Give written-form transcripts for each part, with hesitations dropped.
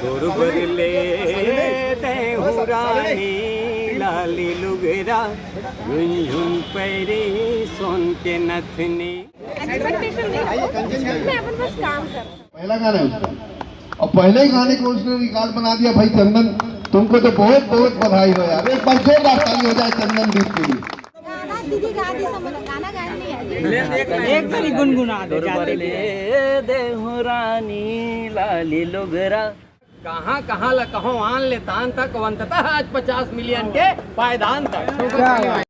गोरबरले देहुरानी लाली लुगरा झुनझुन पैरी सोन के नथनी। एक्सपेक्टेशन नहीं, मैं अपन बस काम कर। पहला गाना है उसका, और पहले ही गाने को उसने रिकॉर्ड बना दिया। भाई चंदन, तुमको तो बहुत बहुत बधाई हो यार। एक बार जोरदार ताली हो जाए चंदनदीप के लिए। गाना दीदी गा दी, समझ गाना गा नहीं है। एक बारी गुनगुना दे। गोरबरले देहुरानी लाली लुगरा कहाँ कहाँ ल कहो आन ले तान तक वंतता आज 50 मिलियन के पायदान तक।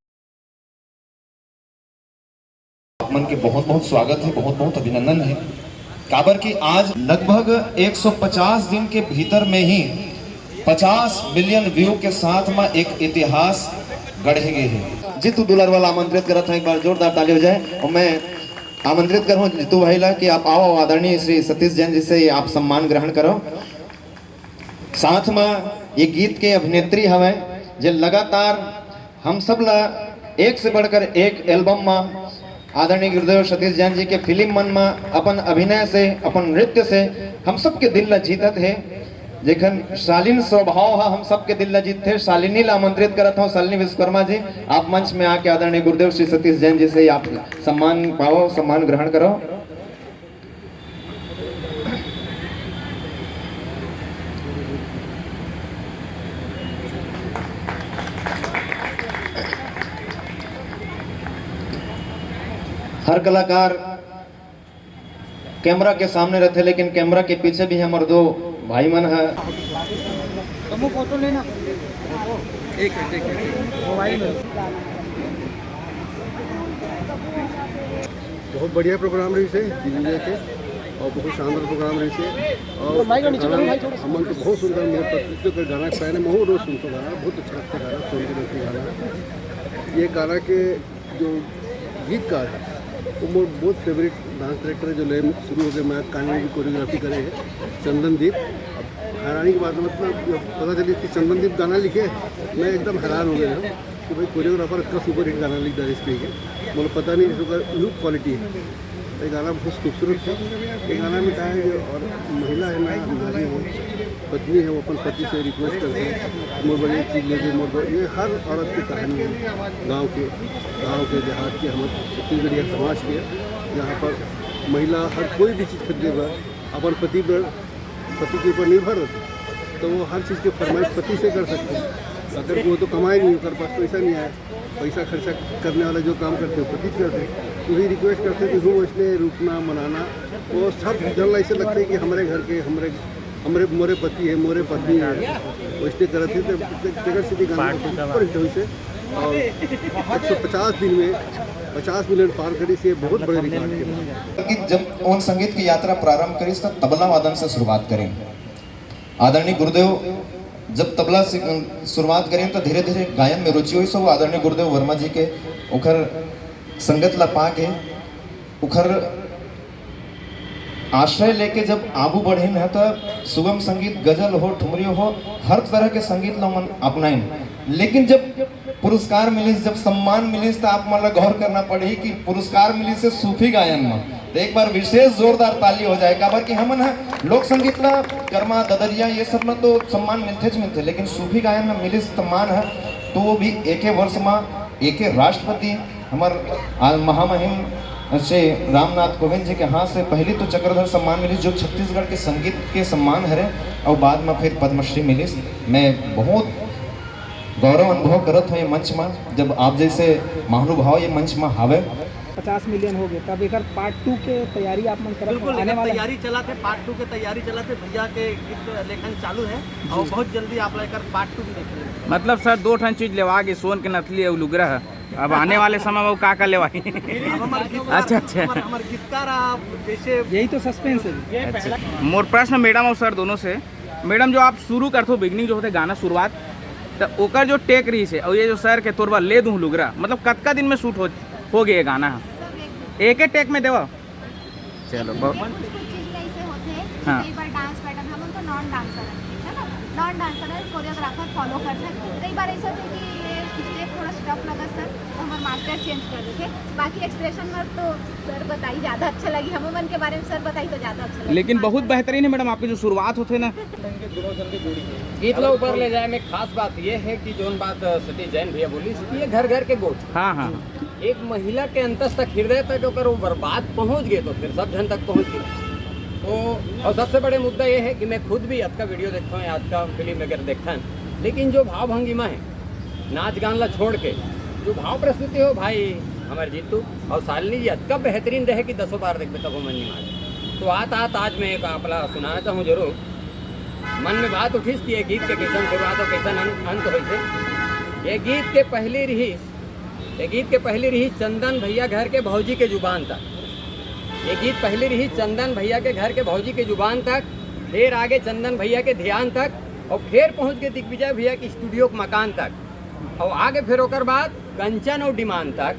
मन के बहुत बहुत स्वागत है, बहुत बहुत अभिनंदन है। काबर की आज लगभग 150 दिन के भीतर में ही 50 मिलियन व्यू के साथ में एक इतिहास गढ़े गए हैं। जीतू दुलार वाला आमंत्रित करत है, एक बार जोरदार ताली हो जाए। और मैं आमंत्रित करूं जीतू भाई ला कि आप आओ, आदरणीय श्री सतीश जैन जी से आप सम्मान ग्रहण करो। साथ में ये गीत के अभिनेत्री हवे जो लगातार हम सब ला एक से बढ़कर एक एल्बम में आदरणीय गुरुदेव सतीश जैन जी के फिल्म मन में अपन अभिनय से, अपन नृत्य से हम सबके दिल ला जीतत है। जेखन शालीन स्वभाव है, हम सबके दिल ला जीत थे। शालिनी ला आमंत्रित करत हूँ। शालिनी विश्वकर्मा जी, आप मंच में आके आदरणीय गुरुदेव श्री सतीश जैन जी से आप सम्मान पाओ, सम्मान ग्रहण करो। हर कलाकार कैमरा के सामने रहते, लेकिन कैमरा के पीछे भी हमारे दो भाई मन है। फोटो लेना एक मोबाइल में। बहुत बढ़िया प्रोग्राम रही से दिल्ली के, और बहुत शानदार प्रोग्राम रही से। और हमन तो बहुत सुंदर मेरे पत्रिका का गाना पहले मैं रोज सुनता गाना, बहुत अच्छा लगता गाना, सुन के गाना। ये गाना के जो गीतकार है वो मोर बहुत फेवरेट डांस डायरेक्टर है, जो ले शुरू हो गए मैं गाने की कोरियोग्राफी करे है, चंदनदीप। अब हैरानी की बात मतलब पता चली कि चंदनदीप गाना लिखे, मैं एकदम हैरान हो गया कि भाई कोरियोग्राफर इतना सुपर हिट गाना लिख डांस पे है, मुझे पता नहीं इसका लुक क्वालिटी है। ये गाना बहुत खूबसूरत है। ये गाना में क्या है, और महिला है ना, नारी है, पत्नी है, वो अपन पति से रिक्वेस्ट करते हैं मोर बड़ी चीज़ ले दे मोर। ये हर औरत की कहानी है, गांव के देहात के, हम छत्तीसगढ़िया समाज के, जहाँ पर महिला हर कोई भी चीज़ खरीदे पर अपन पति के ऊपर निर्भर होती, तो वो हर चीज़ के फरमाइश पति से कर सकते हैं। अगर वो तो कमाई नहीं, कर पास पैसा नहीं आया, पैसा खर्चा करने वाला जो काम करते हैं पति करते हैं, तो वही रिक्वेस्ट करते हैं कि हूँ इसने रुकना मनाना। वो सब जन ऐसे लगते हैं कि हमारे घर के मोरे पति है, मोरे पत्नी है, वो इसने करते थे जगह सिटी गाना सुपर हिट हुई से। और 150 दिन में 50 मिलियन पार करी से बहुत बड़े रिकॉर्ड है। जब उन संगीत की यात्रा प्रारंभ करी तो तबला वादन से शुरुआत करें। आदरणीय गुरुदेव जब तबला से शुरुआत करें तो धीरे धीरे गायन में रुचि हुई। सो आदरणीय गुरुदेव वर्मा जी के उखर संगत ला पा के उखर आश्रय लेके जब आगू बढ़े न तो सुगम संगीत, गजल हो, ठुमरी हो, हर तरह के संगीत ला मन अपनाइन। लेकिन जब पुरस्कार मिली, जब सम्मान मिली, तो आप मतलब गौर करना पड़ी कि पुरस्कार मिली से सूफी गायन में। तो एक बार विशेष जोरदार ताली हो जाएगा। बार कि हमन है लोक संगीत ला कर्मा ददरिया ये सब में तो सम्मान मिलते, लेकिन सूफी गायन में मिली सम्मान है तो वो भी एक वर्ष में एक राष्ट्रपति हमारे महामहिम से रामनाथ कोविंद जी के हाथ से पहली तो चक्रधर सम्मान मिली, जो छत्तीसगढ़ के संगीत के सम्मान है, और बाद में फिर पद्मश्री मिली। मैं बहुत गौरव अनुभव करत हूँ ये मंच में, जब आप जैसे महानुभाव ये मंच में हावे। 50 मिलियन हो गए, तब एक पार्ट 2 के तैयारी आप मन करत बिल्कुल तैयारी चलाते, पार्ट 2 के तैयारी चलाते। भैया के गीत लेखन चालू है और बहुत जल्दी आप लेकर पार्ट 2 भी देखेंगे। मतलब सर 2 ठन चीज लेवा के सोन के नथली और लुगरा है। अब आने वाले समय में का लेवाई? अच्छा हमारे गीतकार आप जैसे, यही तो सस्पेंस है। अच्छा, मोर प्रश्न मैडम और सर दोनों से। मैडम जो आप शुरू करते हो बिगनिंग जो होते गाना शुरुआत, तो ओकर जो टेक रही है और ये जो सर के तोरबा ले दूँ लुगरा, मतलब कतका दिन में शूट हो गए गाना? एक ही टेक में देवा? चलो कुछ चीज कैसे होते हैं, हाँ। कई बार डांस पैटर्न हम उनको नॉन डांसर है ना, नॉन डांसर है कोरियोग्राफर फॉलो करते हैं। कई बार ऐसा होता है कि इसलिए थोड़ा स्टफ लगा सर, तो हमारे मास्टर चेंज कर रहे थे। बाकी एक्सप्रेशन में तो सर बताई ज़्यादा अच्छा लगी, हम मन के बारे में सर बताई तो ज़्यादा अच्छा लगी। लेकिन बहुत बेहतरीन है मैडम, आपकी जो शुरुआत होते ना गीत लो ऊपर ले जाए में खास बात ये है कि जो बात सतीश जैन भैया बोली ये घर घर के गोट, हाँ हाँ एक महिला के अंतस तक हृदय तक अगर वो बर्बाद पहुंच गए तो फिर सब जन तक पहुंच गए। तो और सबसे बड़े मुद्दा ये है कि मैं खुद भी आज का वीडियो देखता हूँ, आज का फिल्म वगैरह देखता हूँ, लेकिन जो भाव भंगिमा है नाच गान ला छोड़ के जो भाव प्रस्तुति हो भाई हमारे जीतू और शालिनी जी आज का बेहतरीन रहे कि 10 बार देख तब मन नहीं मारे। तो आज मैं एक आपला सुनाना चाहूँ जरूर, मन में बात उठीस कि ये गीत के कैसन शुरुआत और कैसन अंत हो थे। ये गीत के पहली रही चंदन भैया घर के भौजी के जुबान तक, ये गीत पहली रही चंदन भैया के घर के भौजी के जुबान तक, फिर आगे चंदन भैया के ध्यान तक, और फिर पहुंच गए दिग्विजय भैया की स्टूडियो के मकान तक, और आगे फिर ओकर बाद कंचन और डिमांड तक,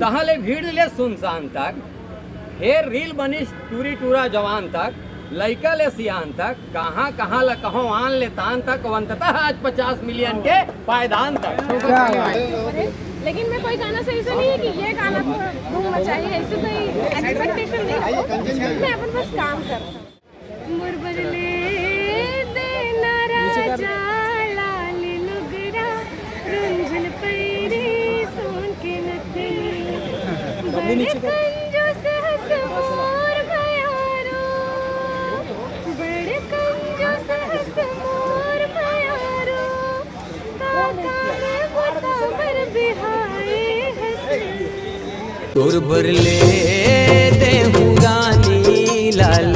तहले भीड़ ले सुनसान तक, फिर रील बनी टूरी टूरा जवान तक, लइका ले सियान तक, कहाँ कहाँ ल कहो आन ले तान तक, अंततः आज 50 मिलियन के पायदान तक। लेकिन मैं कोई गाना सही से नहीं है कि ये गाना तो धूम मचाएगा, ऐसे कोई एक्सपेक्टेशन नहीं, मैं अपन बस काम कर रहा हूँ। मुरबरले देना राजा लाल लुगरा रुंझन पैरी सोन के नथे बड़े कंजूस हसमोर भयारो, बड़े कंजूस हसमोर भयारो, काका ने बतावर बिहाए हंसी तुर भर ले दे गानी लाल